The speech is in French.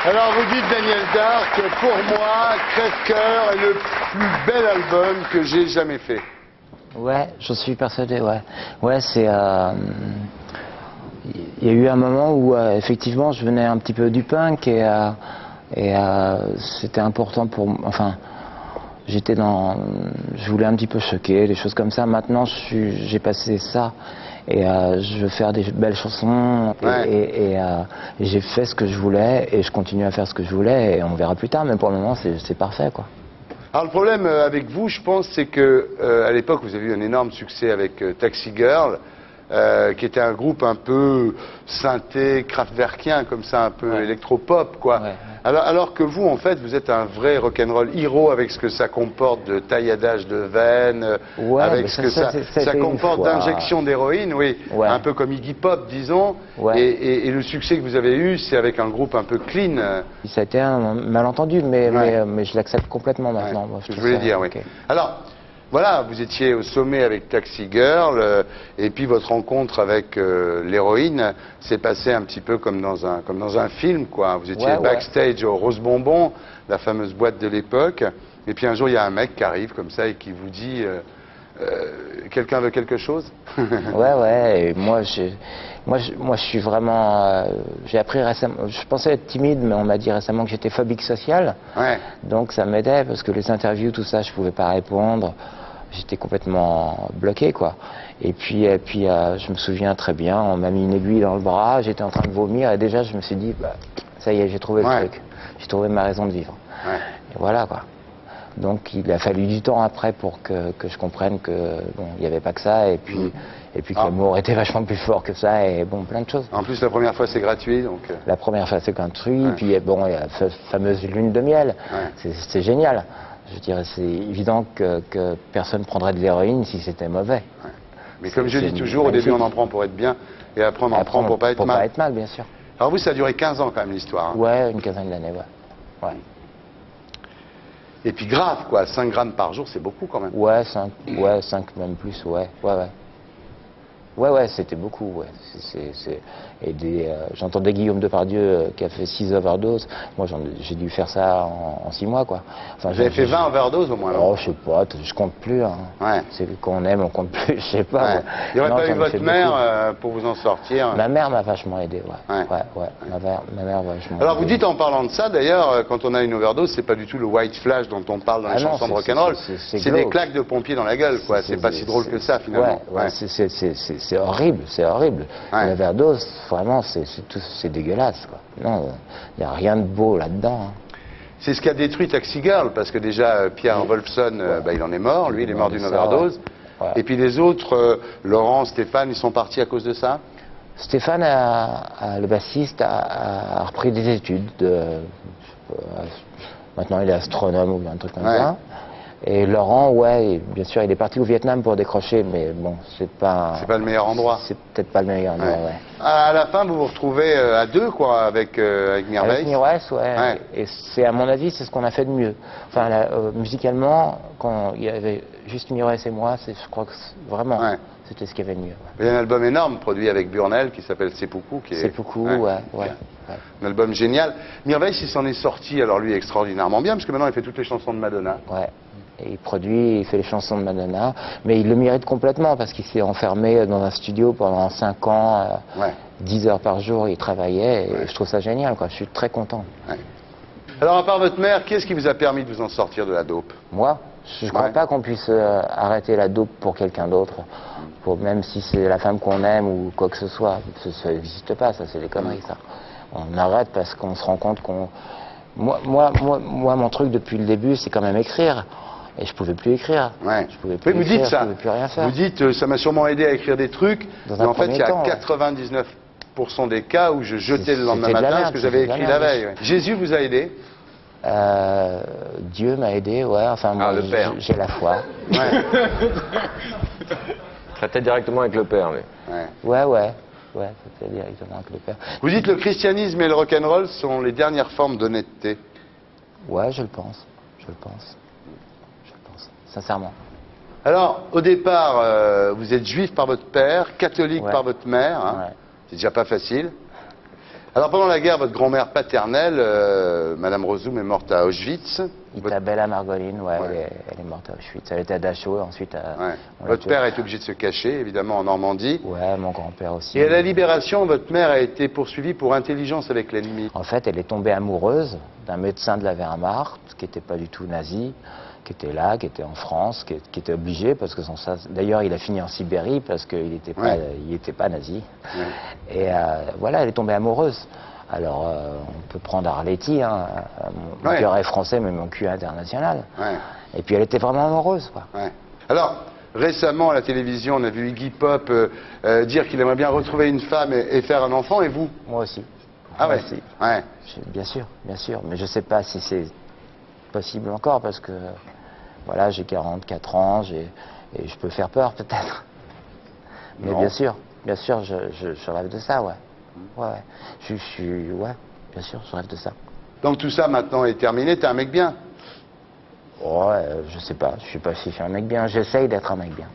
Alors vous dites, Daniel Darc, pour moi, Crève-Cœur est le plus bel album que j'ai jamais fait. Ouais, j'en suis persuadé, ouais. Ouais, c'est... Il y a eu un moment où, effectivement, je venais un petit peu du punk et c'était important pour... Enfin, j'étais dans... Je voulais un petit peu choquer, des choses comme ça. Maintenant, j'ai passé ça et je veux faire des belles chansons et j'ai fait ce que je voulais et je continue à faire ce que je voulais et on verra plus tard, mais pour le moment, c'est parfait, quoi. Alors le problème avec vous, je pense, c'est que à l'époque, vous avez eu un énorme succès avec Taxi Girl, qui était un groupe un peu synthé, kraftwerkien, comme ça, un peu électropop, quoi. Ouais. Alors que vous, en fait, vous êtes un vrai rock'n'roll hero avec ce que ça comporte de tailladage de veines, avec ce que ça comporte d'injection d'héroïne, oui, un peu comme Iggy Pop, disons. Et le succès que vous avez eu, c'est avec un groupe un peu clean. Ça a été un malentendu, mais je l'accepte complètement maintenant. Moi, je voulais dire, oui. Alors, voilà, vous étiez au sommet avec Taxi Girl, et puis votre rencontre avec l'héroïne s'est passée un petit peu comme dans un film, quoi. Vous étiez backstage au Rose Bonbon, la fameuse boîte de l'époque, et puis un jour il y a un mec qui arrive comme ça et qui vous dit quelqu'un veut quelque chose? Ouais, et moi je suis vraiment... j'ai appris récemment, je pensais être timide, mais on m'a dit récemment que j'étais phobique social, donc ça m'aidait parce que les interviews, tout ça, je pouvais pas répondre, j'étais complètement bloqué, quoi. Et puis je me souviens très bien, on m'a mis une aiguille dans le bras, j'étais en train de vomir et déjà je me suis dit, bah, ça y est, j'ai trouvé le truc, j'ai trouvé ma raison de vivre. Et voilà, quoi. Donc il a fallu du temps après pour que je comprenne que bon, il n'y avait pas que ça et puis que l'amour était vachement plus fort que ça et bon, plein de choses. En plus la première fois c'est gratuit donc. La première fois c'est gratuit et puis bon, il y a la fameuse lune de miel, c'est génial. Je dirais c'est évident que personne prendrait de l'héroïne si c'était mauvais. Mais comme je dis toujours, au début on en prend pour être bien et après on en prend pour pas être mal. Pour pas être mal, bien sûr. Alors vous ça a duré 15 ans quand même l'histoire. Ouais, une quinzaine d'années, ouais. Et puis grave, quoi, 5 grammes par jour, c'est beaucoup quand même. Ouais, 5 même plus, ouais. Ouais, c'était beaucoup, ouais. Et j'entendais Guillaume Depardieu qui a fait 6 overdoses. Moi, j'ai dû faire ça en 6 mois, quoi. Enfin, vous avez fait 20 overdoses au moins, non? Oh, je sais pas, je compte plus. Hein. C'est qu'on aime, on compte plus, je sais pas. Il n'y aurait pas eu votre mère pour vous en sortir? Ma mère m'a vachement aidé, ouais. Ma mère vachement. Alors vous dites en parlant de ça, d'ailleurs, quand on a une overdose, c'est pas du tout le white flash dont on parle dans les chansons de rock'n'roll. C'est des claques de pompier dans la gueule, quoi. C'est pas si drôle que ça, finalement. C'est horrible, c'est horrible. Une overdose, vraiment, c'est dégueulasse, quoi. Non, il n'y a rien de beau là-dedans. Hein. C'est ce qui a détruit Taxi Girl, parce que déjà, Pierre Wolfson, il en est mort, lui, il est mort d'une overdose. Et puis les autres, Laurent, Stéphane, ils sont partis à cause de ça? Stéphane, le bassiste, a repris des études. Maintenant, il est astronome ou un truc comme ça. Et Laurent, bien sûr, il est parti au Vietnam pour décrocher, mais bon, c'est pas... C'est pas le meilleur endroit. C'est peut-être pas le meilleur endroit, À la fin, vous vous retrouvez à deux, quoi, avec Mirwais. Avec Mirwais, Et c'est, à mon avis, c'est ce qu'on a fait de mieux. Enfin, musicalement, quand il y avait juste Mirwais et moi, je crois que vraiment, c'était ce qu'il y avait de mieux. Il y a un album énorme produit avec Burnel qui s'appelle Seppuku. Seppuku, Un album génial. Mirwais, il s'en est sorti, alors lui, extraordinairement bien, parce que maintenant, il fait toutes les chansons de Madonna. Et il produit, il fait les chansons de Madonna, mais il le mérite complètement parce qu'il s'est enfermé dans un studio pendant 5 ans, 10 heures par jour, il travaillait, et je trouve ça génial, quoi. Je suis très content. Alors, à part votre mère, qu'est-ce qui vous a permis de vous en sortir de la dope? Moi, je ne crois pas qu'on puisse arrêter la dope pour quelqu'un d'autre, même si c'est la femme qu'on aime ou quoi que ce soit. Ça n'existe pas, ça, c'est des conneries, ça. On arrête parce qu'on se rend compte qu'on... Moi, mon truc depuis le début, c'est quand même écrire. Et je pouvais plus écrire. Je pouvais plus écrire, je pouvais plus rien faire. Vous dites, ça m'a sûrement aidé à écrire des trucs, mais en fait, il y a 99% des cas où je jetais le lendemain matin ce que j'avais écrit la veille. Jésus vous a aidé? Dieu m'a aidé, enfin, moi, le Père. J'ai la foi. Traitait directement avec le Père, lui. C'était directement avec le Père. Vous dites, le christianisme et le rock'n'roll sont les dernières formes d'honnêteté? Ouais, je le pense. Sincèrement. Alors, au départ, vous êtes juif par votre père, catholique par votre mère. C'est déjà pas facile. Alors pendant la guerre, votre grand-mère paternelle, Madame Rozoum, est morte à Auschwitz. Isabella Margolin, ouais, elle est morte à Auschwitz. Elle était à Dachau, ensuite Votre père est obligé de se cacher, évidemment, en Normandie. Ouais, mon grand-père aussi. Et à la Libération, votre mère a été poursuivie pour intelligence avec l'ennemi. En fait, elle est tombée amoureuse d'un médecin de la Wehrmacht, qui n'était pas du tout nazi, qui était là, qui était en France, qui était obligé, parce que d'ailleurs, il a fini en Sibérie, parce qu'il n'était pas nazi. Ouais. Et voilà, elle est tombée amoureuse. Alors, on peut prendre Arletty, hein, mon cœur est français, mais mon cul est international. Ouais. Et puis, elle était vraiment amoureuse, quoi. Ouais. Alors, récemment, à la télévision, on a vu Iggy Pop dire qu'il aimerait bien retrouver une femme et faire un enfant, et vous? Moi aussi. Ah ouais, ouais. Bien sûr, mais je ne sais pas si c'est possible encore, parce que, voilà, j'ai 44 ans, et je peux faire peur, peut-être. Mais bien sûr, je rêve de ça, ouais. Ouais, ouais, bien sûr, je rêve de ça. Donc tout ça maintenant est terminé, t'es un mec bien? Ouais, je sais pas si je suis un mec bien, j'essaye d'être un mec bien.